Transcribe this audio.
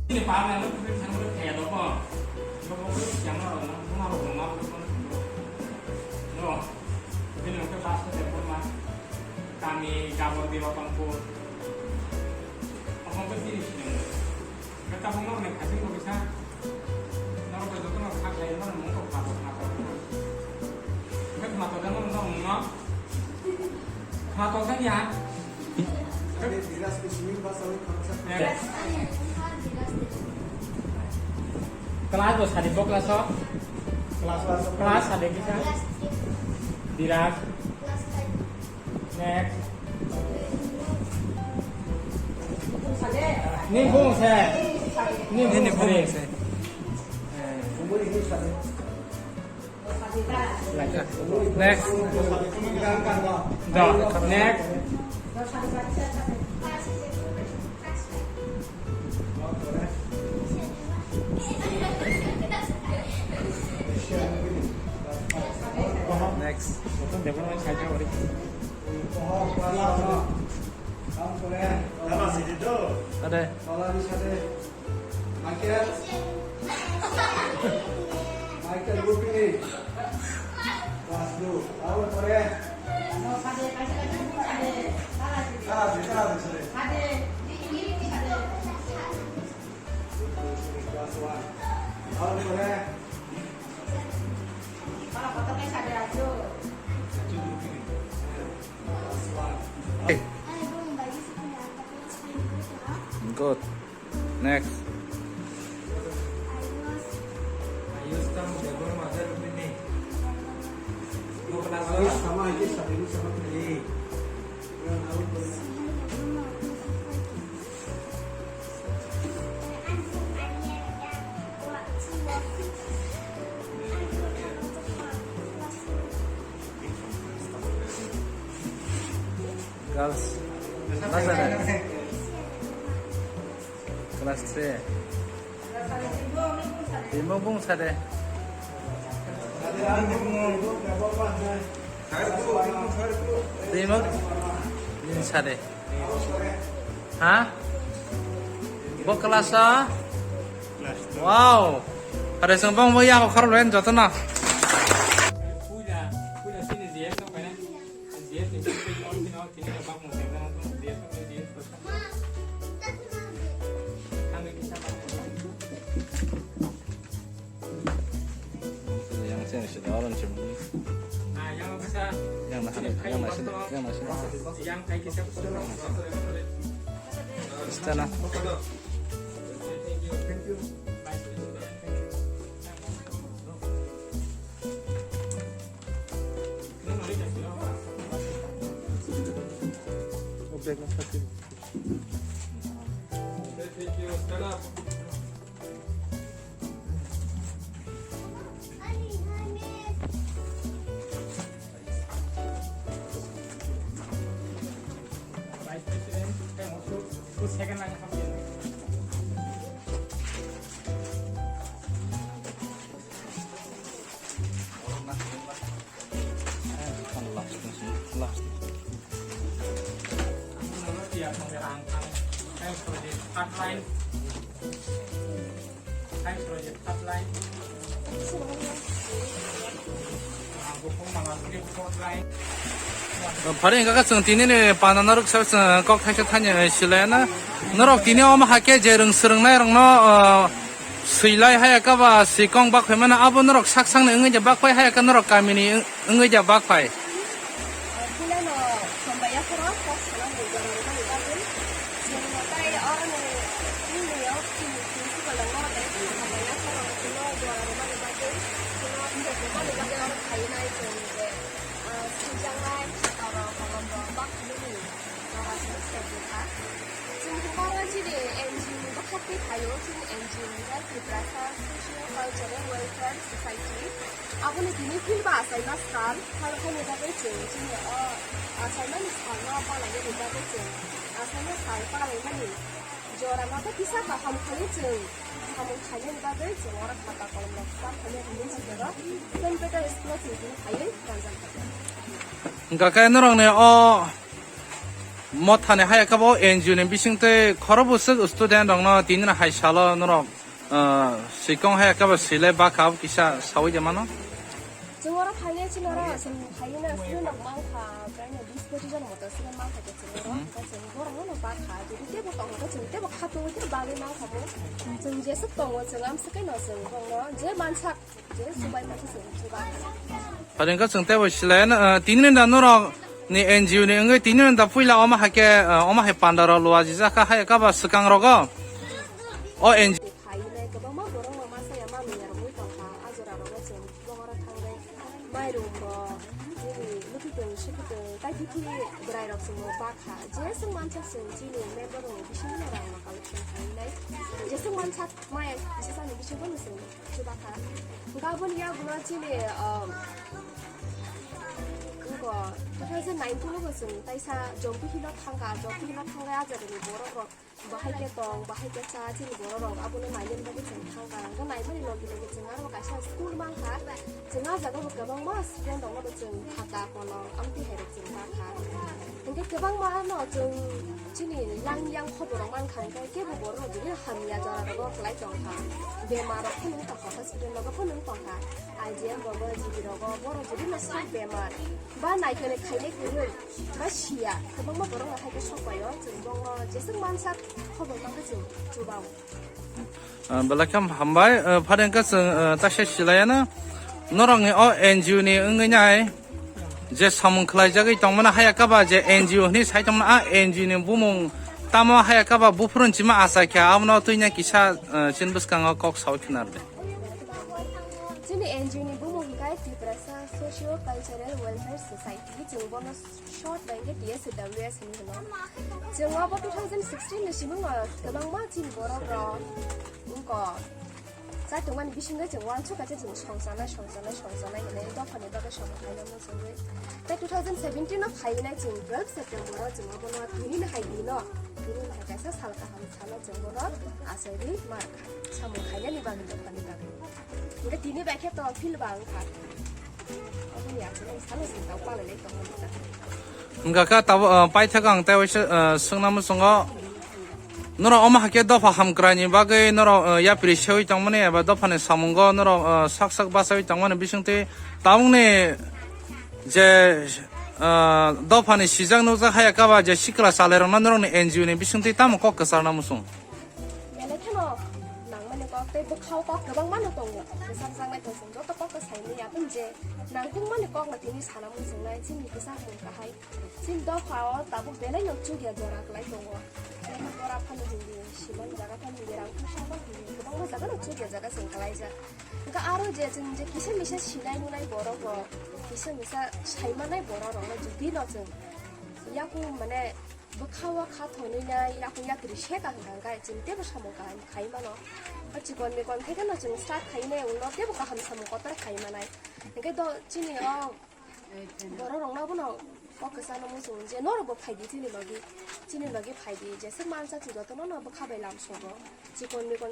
ini paling lu kan udah kayak apa? Yang mau loh, ini mungkin pas telepon mas, kami kabur di Wapangpur, apa berdiri sini? Kita mau nih, kasih kok bisa, kalau betul tuh nggak lain mana mau kabur. Kita kabur kan nggak, kabur kan ya? Diras di sini pas oleh konsep. Kelas bos, hari bok kelas so, kelas ada kita. Diras. Next. Ini bung saya. Ini bung saya. Next. Next. Next. Jangan main saja hari. Ada. Michael Gupini. Kelas 2. Tahu Korea. Good. Next. Sama aja sama ini. Girls. Kelas ada. Kelas 3. Timung bung sade. Timung ini sade. Hah? Bok kelas A? Wow. Ada sembang mau ya kau keren jatuh na. Punya sini dia tuh kan? Dia tinggal di original sini ke bang mungkin kan dia terus. Kami bisa Yang sini sudah orang cuma. Nah, yang bisa Yang masih. yang kayak kita Istana. second line of Thanks for the hotline. Thanks for the hotline. Paling kakak sentini panas naruk saya kok kasih tanya silena naruk ini om hakai jerung serung naik no silai hai kaba sikong bak mana abu naruk saksang ne enggak bak pai hai kan naruk kami ni enggak bak pai Abang ini film bahasa Inggris kan, kalau kamu dah baca, jadi saya mana sekarang apa lagi dah baca, saya saya apa lagi, joran apa bisa tak kamu kalian dah baca, orang kata kalau nak kalian ini segera, dan beda eksplosif ini kalian kan jangan. kakak naruk ne 못하네 하야까보 엔지오는 비싱때 커러부스 스튜던트랑 디는 하이샬로 너로 시공 하야까보 실내 바카브 기사 사위제마노 저거랑 파이내치너라 지금 파이나 쓰는 많다. 그냥 디스포지션 못해 쓰는 많다 그랬잖아. 그래서 저거랑은 바카. 우리 때부터 거 지금 때부터 카도 때 바리 나가고. 지금 이제 습동 거 지금 스케 넣었어. 그거 이제 만삭 이제 수바이 맞았어. 수바. 그러니까 정때보 실내는 디는 너로 니 엔지오는 응의 디는 다 풀라 엄마 하게 엄마 해 판다로 로아지자카 하야까바 스강로가 엔지 파이네 그거 뭐 그런 거 마사야 마미야 물 던가 아주라라고 지금 저거랑 상대 마이로 뭐 지금 루피든 시피든 딸피티 드라이럭스 뭐 바카 이제 승만착 승진이 멤버로 비신이랑 막 갈등 파이네 이제 승만착 마에 세상에 비신 거는 승 주바카 그가 보니야 그거 지네 그거 2019 것은 다이사 정부 힘을 탄가 정부 힘을 탄가 하자더니 뭐라고 뭐 할 게 또 뭐 할 게 짜지니 뭐라고 아버는 많이 된다고 좀 탄가 그 나이 많이 넘기는 게 정말 가시 스쿨만 가 정말 자가 그 방마 스쿨 너무 좀 하다 거는 아무튼 해를 좀 가. 근데 그 방마는 좀 진이 양양 커버로만 간가 이게 뭐로 지금 한야 저라고 그래 좀 가. 배마로 푸는 거 같아 스쿨로가 푸는 거 가. 아이디어 뭐뭐 지기로고 뭐로 지금 스쿨 배마 바 나이 전에 칼레 그를 마시야 그 방마 뭐로 하게 싶어요. 지금 뭐 제승만 삭 커버만 그지 주바오. balakam hambai parenka tashe shilayana norangi NGO ni ngnyai je samung khlai jagai tongmana hayakaba je NGO ni saitamna NGO ni bumung tamo hayakaba bufrun chima asa kya amno tuinya kisa chinbuskang kok sautnarde Jini NGO ni bumung kai Tiprasa Socio Cultural Welfare Society jingbono short bange DSWS ni no jingwa 2016 ni simunga kabang ma jin bororo ko sa tungman bishinga jingwan chuka je jing songsana ne do phane da ka shong khai no sungwe ta 2017 na phai na jing 12 September jingwa bono tini na hai dino tini na ka sa sal ka ham sala jingbono asari mar samu khai ni bang do phane da 우리 디니 백해 또 필방 가. 어머니야, 지금 살았으면 나 빨리 내 겁니다. ngaka tab paithagang tawis sungnam sunga noro oma hake dofa hamkrani bagai noro ya pri shoi tangmane ba dofane samungo noro saksak basai tangmane bisingte taungne je dofane sijang noza haya kaba je sikla salero noro ne NGO ne bisingte tam kok kasarna musung 얘네 테너 낭만에 꽉대 북하고 꽉 그방만 했던 거. 그 상상에 더 생겨 또 꽉 살미야. 근데 낭국만에 꽉 같으니 사람은 정말 진이 그 상황가 하이. 진도 과어 따복 내내 역주기야 저라 그래 또 거. 내가 뭐라 파는 게 심한 자가 파는 게랑 쿠샤가 그방만 자가 역주기야 자가 생각하자. 그러니까 아로 이제 이제 기세미세 시나이 누나이 뭐라고 기세미세 살만나이 뭐라고 주디 넣어 야구 만에 북하와 카토니나 야구야 그리셰가 한가 지금 때부 사모가 가이마노 어찌건 미건 해가나 지금 스타트 가이네 올라 때부가 한 사모가 가이마나 그러니까 또 진이 뭐라고 나보나 그 사람 무슨 이제 너로 뭐 파이디 진이 먹이 파이디 이제 승만사 지도 또 너는 뭐 카베 람소고 지건 미건